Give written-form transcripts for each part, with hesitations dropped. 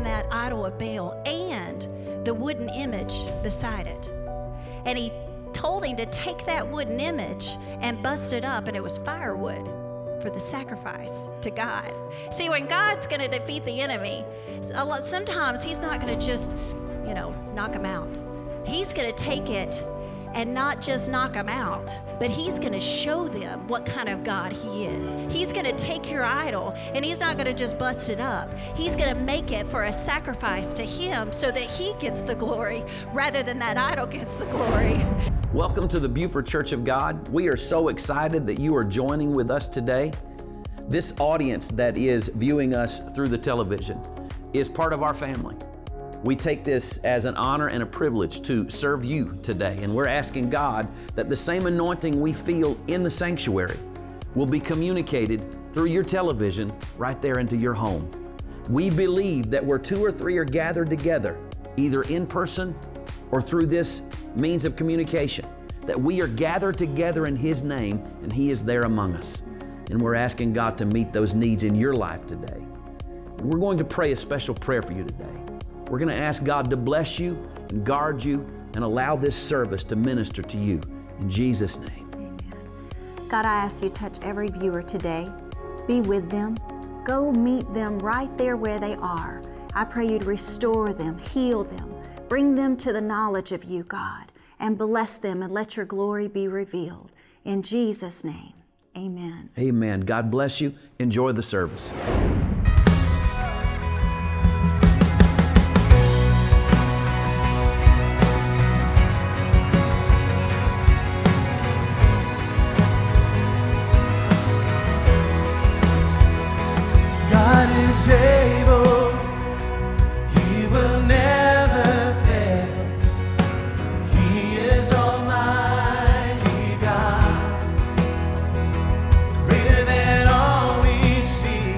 that idol of Baal and the wooden image beside it. And he told him to take that wooden image and bust it up, and it was firewood for the sacrifice to God. See, when God's going to defeat the enemy, sometimes he's not going to just, knock him out. He's going to take it and not just knock them out, but he's going to show them what kind of God he is. He's going to take your idol, and he's not going to just bust it up. He's going to make it for a sacrifice to him so that he gets the glory rather than that idol gets the glory. Welcome to the Beaufort Church of God. We are so excited that you are joining with us today. This audience that is viewing us through the television is part of our family. We take this as an honor and a privilege to serve you today, and we're asking God that the same anointing we feel in the sanctuary will be communicated through your television right there into your home. We believe that where 2 or 3 are gathered together, either in person or through this means of communication, that we are gathered together in His name and He is there among us. And we're asking God to meet those needs in your life today. And we're going to pray a special prayer for you today. We're going to ask God to bless you and guard you and allow this service to minister to you. In Jesus' name. Amen. God, I ask you to touch every viewer today. Be with them. Go meet them right there where they are. I pray you to restore them, heal them, bring them to the knowledge of you, God, and bless them and let your glory be revealed. In Jesus' name, amen. Amen. God bless you. Enjoy the service. Able, He will never fail. He is Almighty God, greater than all we see,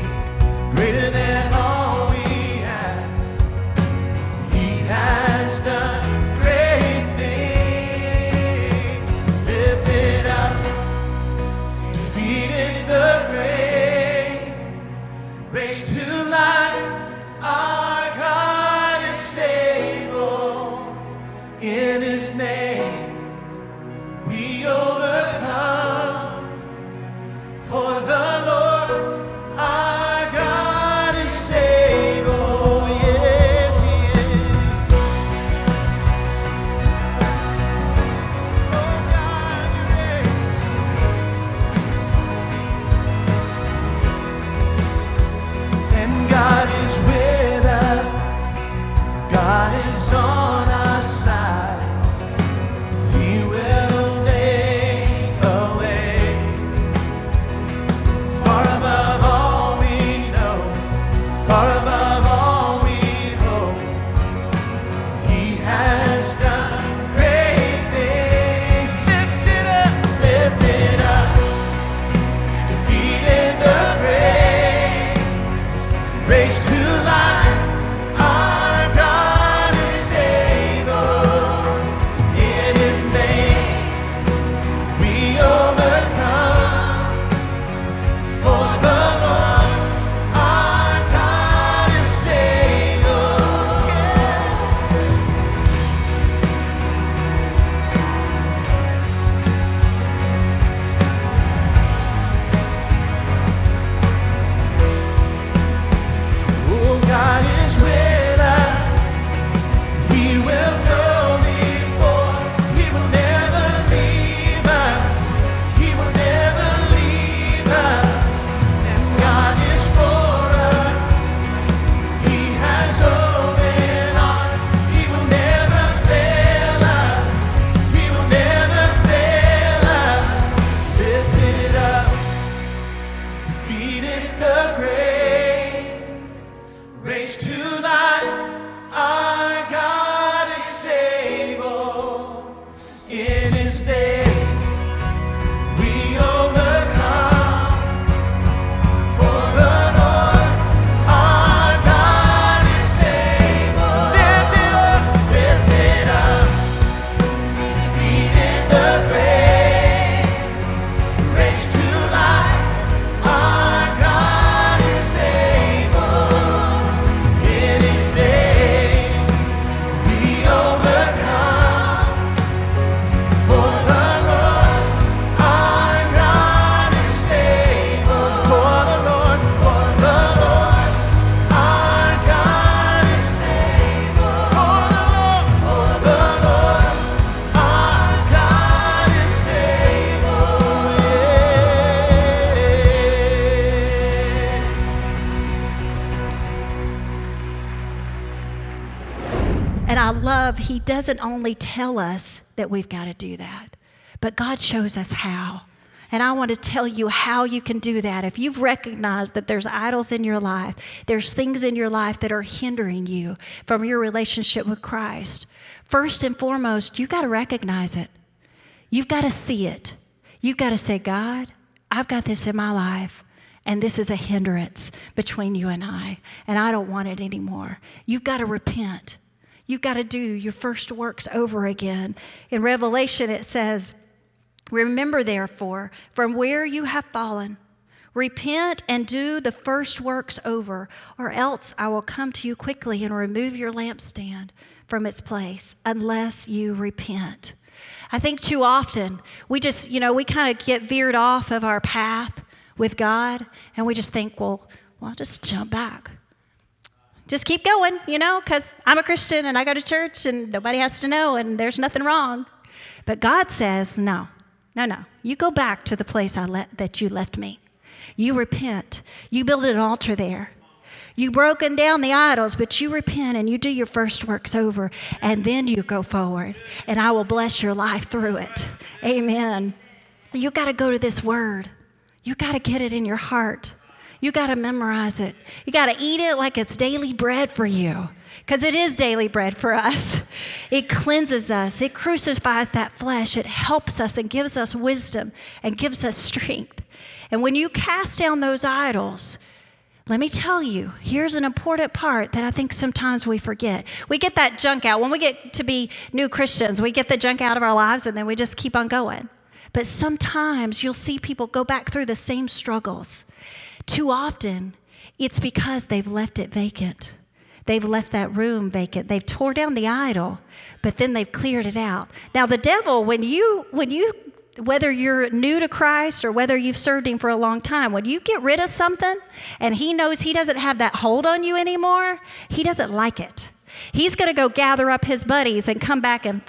And I love, he doesn't only tell us that we've got to do that, but God shows us how. And I want to tell you how you can do that. If you've recognized that there's idols in your life, there's things in your life that are hindering you from your relationship with Christ, first and foremost, you've got to recognize it. You've got to see it. You've got to say, God, I've got this in my life, and this is a hindrance between you and I don't want it anymore. You've got to repent. You've got to do your first works over again. In Revelation, it says, remember, therefore, from where you have fallen, repent and do the first works over, or else I will come to you quickly and remove your lampstand from its place, unless you repent. I think too often we just, we kind of get veered off of our path with God, and we just think, well, I'll just jump back. Just keep going, because I'm a Christian and I go to church and nobody has to know and there's nothing wrong. But God says, no. You go back to the place that you left me. You repent. You build an altar there. You've broken down the idols, but you repent and you do your first works over, and then you go forward, and I will bless your life through it. Amen. You got to go to this word. You got to get it in your heart. You got to memorize it. You got to eat it like it's daily bread for you, because it is daily bread for us. It cleanses us. It crucifies that flesh. It helps us and gives us wisdom and gives us strength. And when you cast down those idols, let me tell you, here's an important part that I think sometimes we forget. We get that junk out. When we get to be new Christians, we get the junk out of our lives and then we just keep on going. But sometimes you'll see people go back through the same struggles. Too often, it's because they've left it vacant. They've left that room vacant. They've tore down the idol, but then they've cleared it out. Now, the devil, whether you're new to Christ or whether you've served him for a long time, when you get rid of something and he knows he doesn't have that hold on you anymore, he doesn't like it. He's going to go gather up his buddies and come back and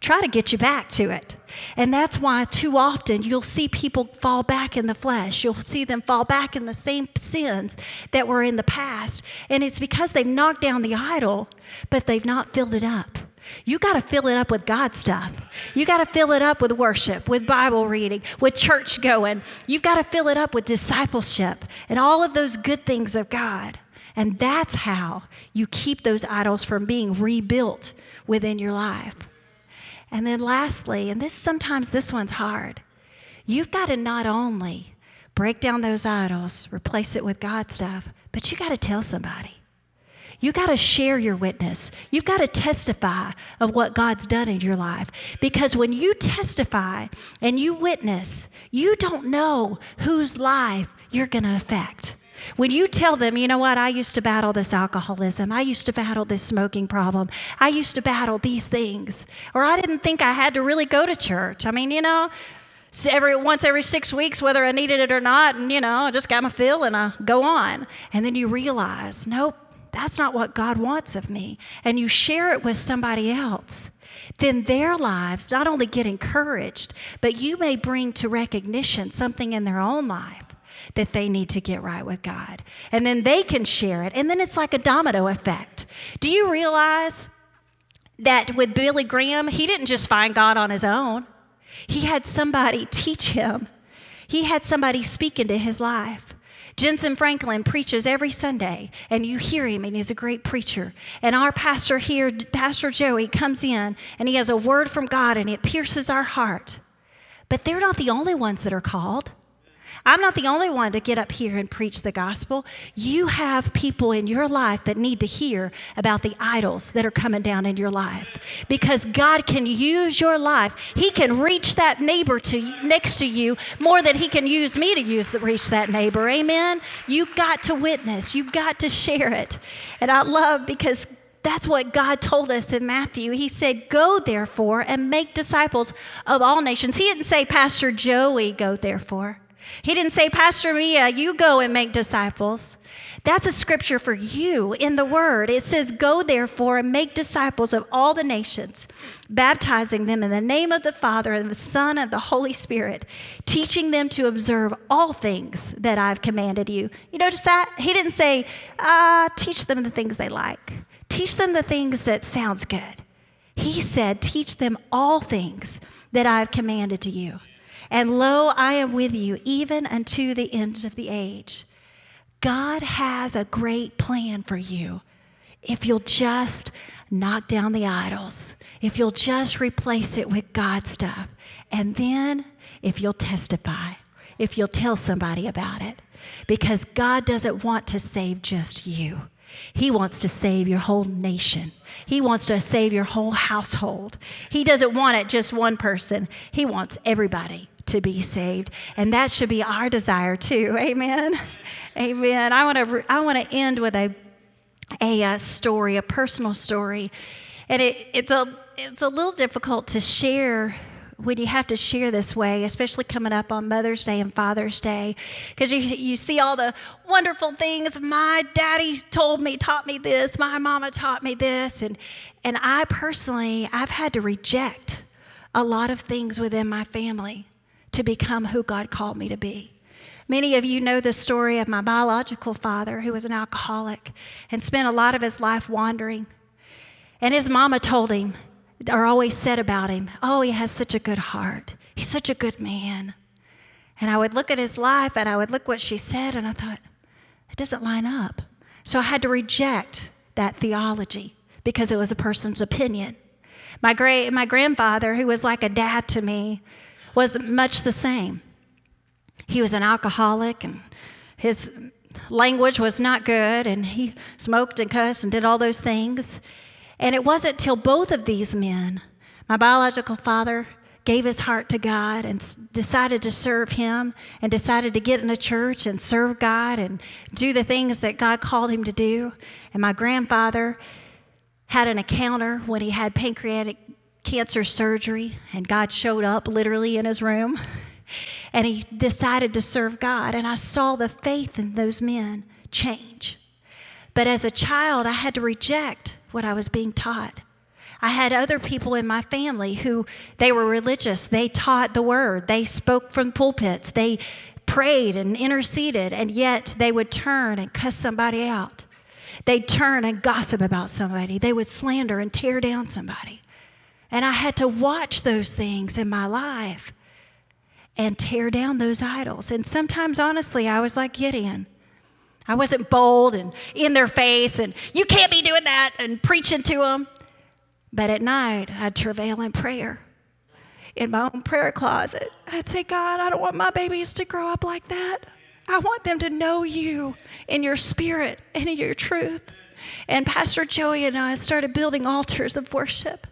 try to get you back to it. And that's why too often you'll see people fall back in the flesh. You'll see them fall back in the same sins that were in the past. And it's because they've knocked down the idol, but they've not filled it up. You got to fill it up with God stuff. You got to fill it up with worship, with Bible reading, with church going. You've got to fill it up with discipleship and all of those good things of God. And that's how you keep those idols from being rebuilt within your life. And then lastly, and sometimes this one's hard, you've got to not only break down those idols, replace it with God stuff, but you got to tell somebody. You got to share your witness. You've got to testify of what God's done in your life. Because when you testify and you witness, you don't know whose life you're going to affect. When you tell them, you know what, I used to battle this alcoholism. I used to battle this smoking problem. I used to battle these things. Or I didn't think I had to really go to church. I mean, once every 6 weeks, whether I needed it or not, and, I just got my fill and I go on. And then you realize, nope, that's not what God wants of me. And you share it with somebody else. Then their lives not only get encouraged, but you may bring to recognition something in their own life that they need to get right with God. And then they can share it. And then it's like a domino effect. Do you realize that with Billy Graham, he didn't just find God on his own. He had somebody teach him. He had somebody speak into his life. Jensen Franklin preaches every Sunday, and you hear him, and he's a great preacher. And our pastor here, Pastor Joey, comes in, and he has a word from God, and it pierces our heart. But they're not the only ones that are called. I'm not the only one to get up here and preach the gospel. You have people in your life that need to hear about the idols that are coming down in your life. Because God can use your life. He can reach that neighbor next to you more than he can use me to reach that neighbor. Amen? You've got to witness. You've got to share it. And I love, because that's what God told us in Matthew. He said, go therefore and make disciples of all nations. He didn't say, Pastor Joey, go therefore. He didn't say, Pastor Mia, you go and make disciples. That's a scripture for you in the Word. It says, go therefore and make disciples of all the nations, baptizing them in the name of the Father and the Son and the Holy Spirit, teaching them to observe all things that I've commanded you. You notice that? He didn't say, teach them the things they like. teach them the things that sounds good. He said, teach them all things that I have commanded to you. And lo, I am with you even unto the end of the age. God has a great plan for you if you'll just knock down the idols, if you'll just replace it with God stuff, and then if you'll testify, if you'll tell somebody about it, because God doesn't want to save just you. He wants to save your whole nation. He wants to save your whole household. He doesn't want it just one person. He wants everybody to be saved, and that should be our desire too. Amen. Amen. I want to end with a story, a personal story, and it's a little difficult to share when you have to share this way, especially coming up on Mother's Day and Father's Day, because you see all the wonderful things. My daddy taught me this, my mama taught me this, and I personally, I've had to reject a lot of things within my family to become who God called me to be. Many of you know the story of my biological father, who was an alcoholic and spent a lot of his life wandering. And his mama told him, or always said about him, oh, he has such a good heart. He's such a good man. And I would look at his life and I would look what she said and I thought, it doesn't line up. So I had to reject that theology because it was a person's opinion. My grandfather, who was like a dad to me, was much the same. He was an alcoholic and his language was not good and he smoked and cussed and did all those things. And it wasn't till both of these men, my biological father gave his heart to God and decided to serve him and decided to get in a church and serve God and do the things that God called him to do. And my grandfather had an encounter when he had pancreatic cancer surgery, and God showed up literally in his room, and he decided to serve God. And I saw the faith in those men change. But as a child, I had to reject what I was being taught. I had other people in my family who, they were religious. They taught the word. They spoke from pulpits. They prayed and interceded, and yet they would turn and cuss somebody out. They'd turn and gossip about somebody. They would slander and tear down somebody. And I had to watch those things in my life and tear down those idols. And sometimes, honestly, I was like Gideon. I wasn't bold and in their face and you can't be doing that and preaching to them. But at night, I'd travail in prayer in my own prayer closet. I'd say, God, I don't want my babies to grow up like that. I want them to know you in your spirit and in your truth. And Pastor Joey and I started building altars of worship.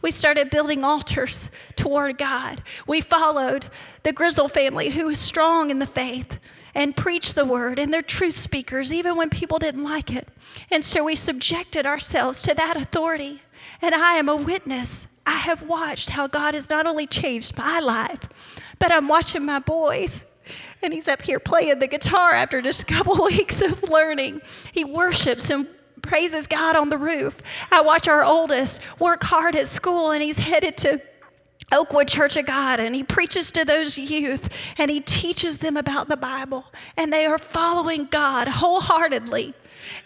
We started building altars toward God. We followed the Grizzle family, who was strong in the faith and preached the word, and they're truth speakers even when people didn't like it. And so we subjected ourselves to that authority. And I am a witness. I have watched how God has not only changed my life, but I'm watching my boys. And he's up here playing the guitar after just a couple weeks of learning. He worships and praises God on the roof. I watch our oldest work hard at school, and he's headed to Oakwood Church of God, and he preaches to those youth, and he teaches them about the Bible, and they are following God wholeheartedly.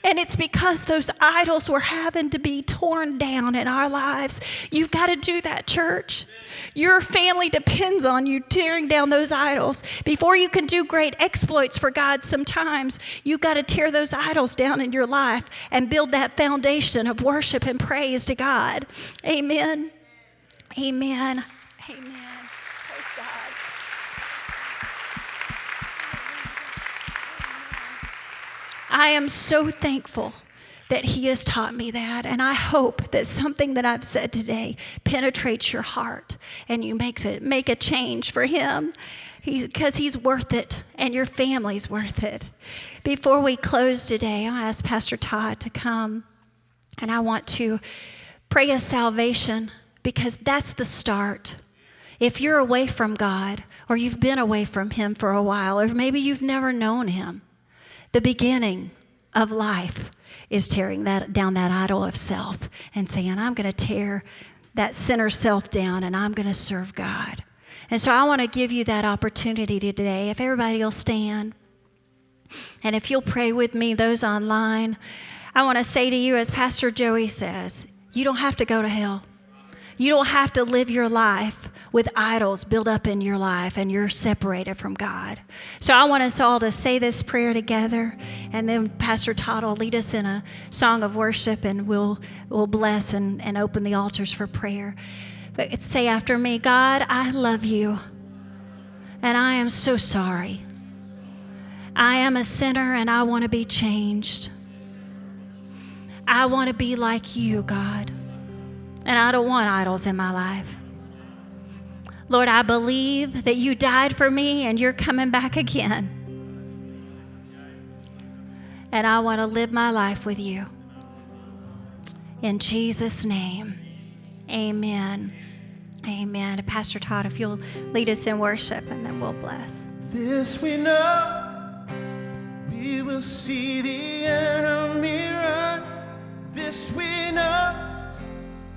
And it's because those idols were having to be torn down in our lives. You've got to do that, church. Your family depends on you tearing down those idols. Before you can do great exploits for God, sometimes you've got to tear those idols down in your life and build that foundation of worship and praise to God. Amen. Amen. Amen. Praise God. I am so thankful that he has taught me that, and I hope that something that I've said today penetrates your heart and you make a change for him, because he's worth it and your family's worth it. Before we close today, I'll ask Pastor Todd to come, and I want to pray a salvation, because that's the start. If you're away from God, or you've been away from him for a while, or maybe you've never known him, the beginning of life is tearing down that idol of self and saying, I'm going to tear that sinner self down and I'm going to serve God. And so I want to give you that opportunity today. If everybody will stand, and if you'll pray with me, those online, I want to say to you, as Pastor Joey says, you don't have to go to hell. You don't have to live your life with idols built up in your life and you're separated from God. So I want us all to say this prayer together, and then Pastor Todd will lead us in a song of worship, and we'll bless and open the altars for prayer. But say after me, God, I love you, and I am so sorry. I am a sinner, and I want to be changed. I want to be like you, God, and I don't want idols in my life. Lord, I believe that you died for me and you're coming back again. And I want to live my life with you. In Jesus' name, amen. Amen. Pastor Todd, if you'll lead us in worship, and then we'll bless. This we know, we will see the enemy run. This we know,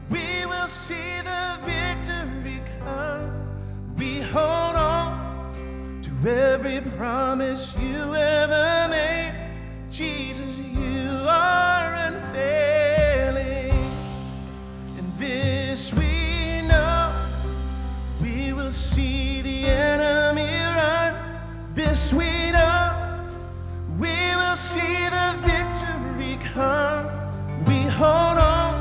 we will see the victory come. We hold on to every promise you ever made. Jesus, you are unfailing. And this we know, we will see the enemy run. This we know, we will see the victory come. We hold on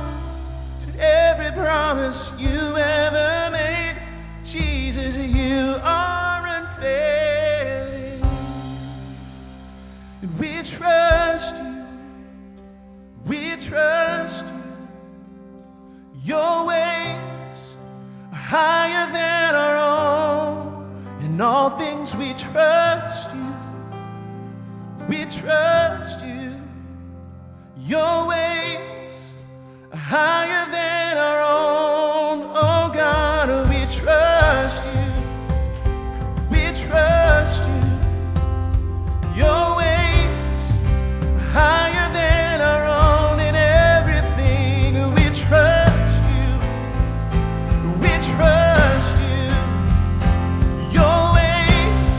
to every promise you ever made. Jesus, you are unfailing. And we trust you. We trust you. Your ways are higher than our own. In all things we trust you. We trust you. Your ways are higher than our own. Oh God, we trust you. We trust you. Your ways are higher than our own. In everything we trust you. We trust you. Your ways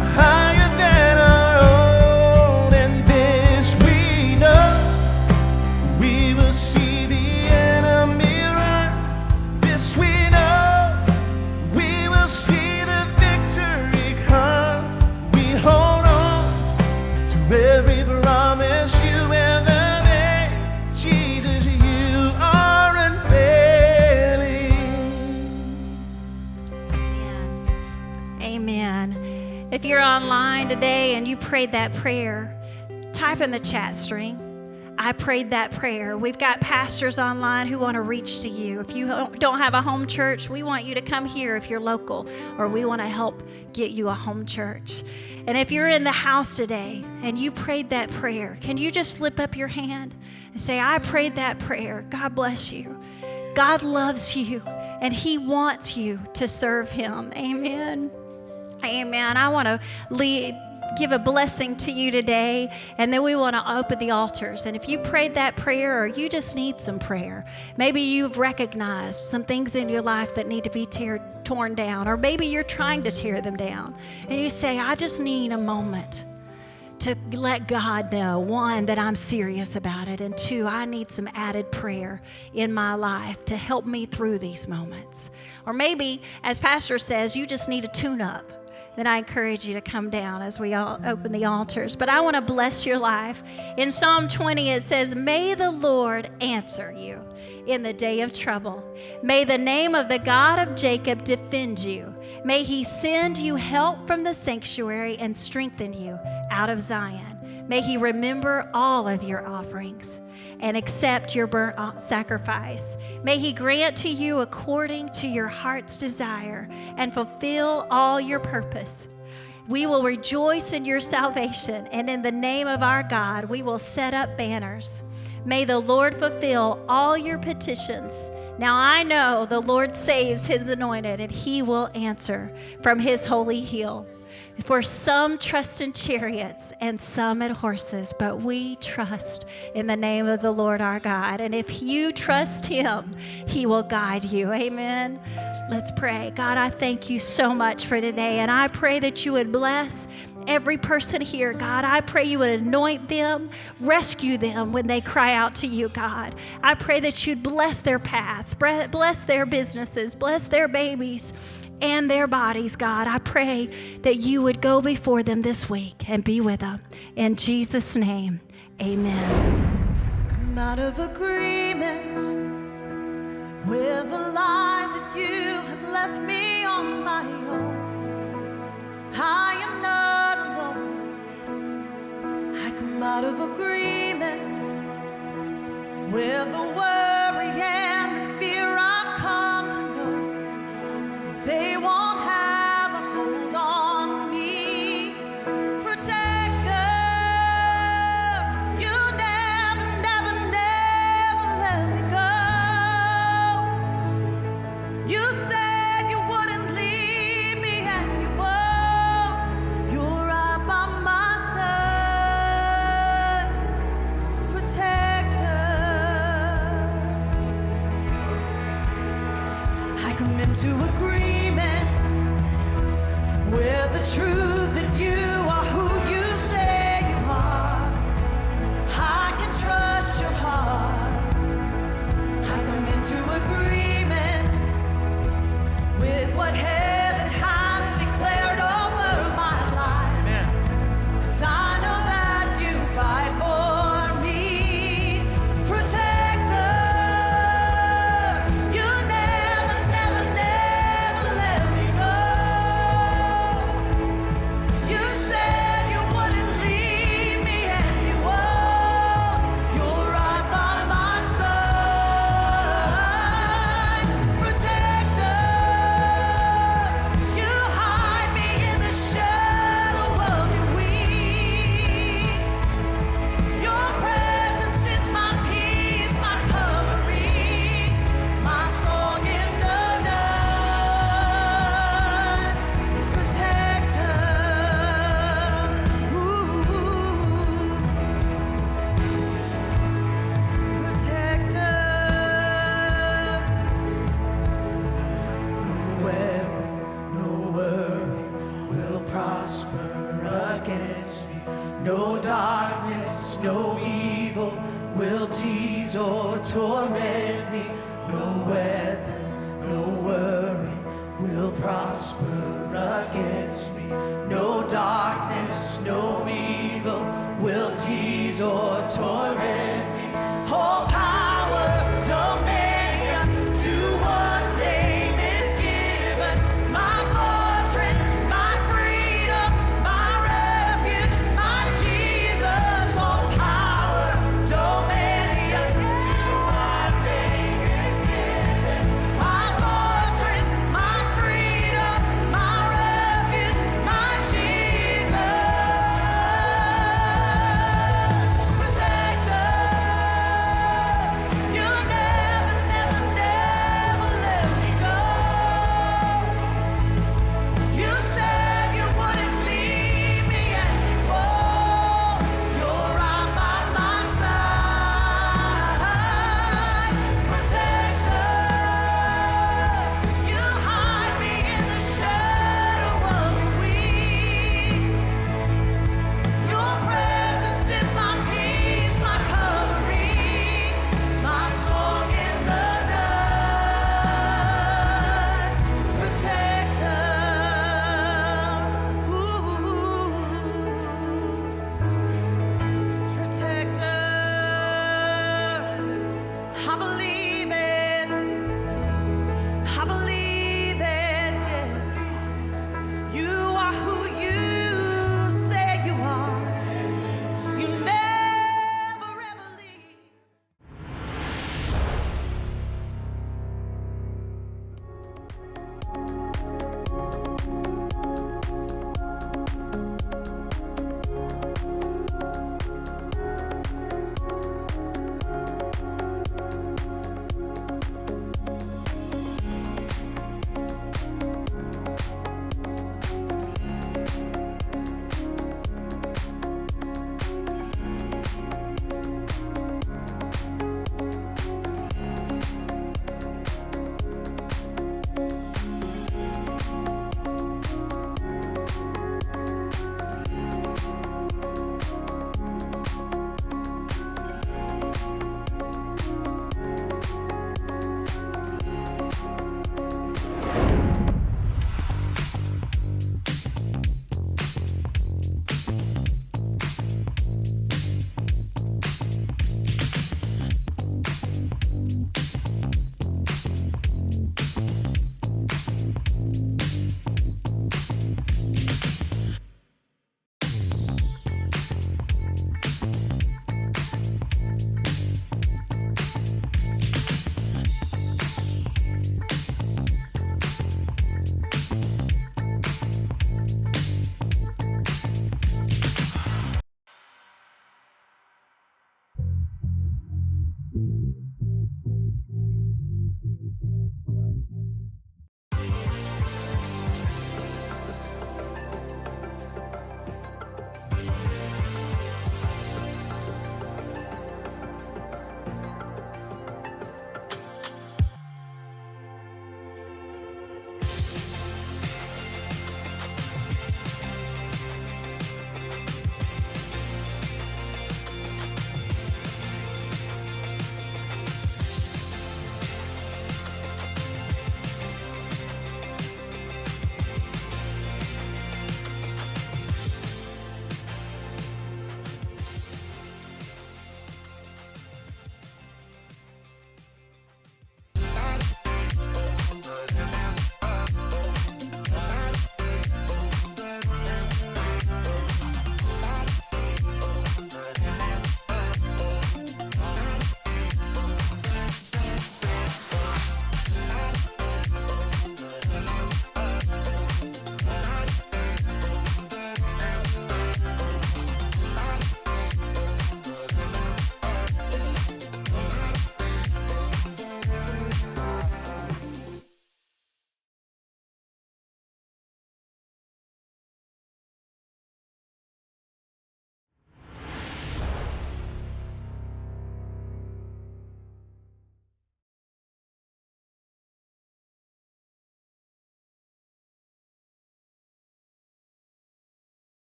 are higher than our own. And this we know, we will see the enemy run. This we know, we will see the victory come. We hold on to every promise you ever made. Jesus, you are unfailing. Amen. If you're online today and you prayed that prayer, type in the chat string, I prayed that prayer. We've got pastors online who want to reach to you. If you don't have a home church, we want you to come here if you're local, or we want to help get you a home church. And if you're in the house today and you prayed that prayer, can you just slip up your hand and say, I prayed that prayer. God bless you. God loves you, and he wants you to serve him. Amen. Amen. I want to give a blessing to you today, and then we want to open the altars. And if you prayed that prayer, or you just need some prayer, maybe you've recognized some things in your life that need to be torn down, or maybe you're trying to tear them down, and you say, I just need a moment to let God know, one, that I'm serious about it, and two, I need some added prayer in my life to help me through these moments. Or maybe, as Pastor says, you just need a tune-up. Then I encourage you to come down as we all open the altars. But I want to bless your life. In Psalm 20, it says, may the Lord answer you in the day of trouble. May the name of the God of Jacob defend you. May he send you help from the sanctuary and strengthen you out of Zion. May he remember all of your offerings and accept your burnt sacrifice. May he grant to you according to your heart's desire and fulfill all your purpose. We will rejoice in your salvation, and in the name of our God, we will set up banners. May the Lord fulfill all your petitions. Now I know the Lord saves his anointed, and he will answer from his holy hill. For some trust in chariots and some in horses, but we trust in the name of the Lord our God. And if you trust him, he will guide you. Amen. Let's pray. God, I thank you so much for today, and I pray that you would bless every person here, God, I pray you would anoint them, rescue them when they cry out to you, God. I pray that you'd bless their paths, bless their businesses, bless their babies and their bodies, God. I pray that you would go before them this week and be with them. In Jesus' name, amen. Come out of agreement with the lie that you have left me on my own. I am not alone. I come out of agreement with the worry and the fear I've come to know. They won't have a hold on me. Protector, you never, never, never let me go. You said you wouldn't leave me, and you won't. You're right by my side. Protector, I come into agreement with the truth that you are who you say you are. I can trust your heart. I come into agreement with what heaven has declared over my life. 'Cause I know that you fight for me. Protector, you never, never, never let me go. You said you wouldn't leave me, and you won't. You're right by my side. Protector, you hide me in the shadow of your wings. Your presence is my peace, my covering, my song in the night. Protector, protector. No weapon, no worry will prosper against me. No darkness, no evil will tease or torment me. No weapon, no worry will prosper against me. No darkness, no evil will tease or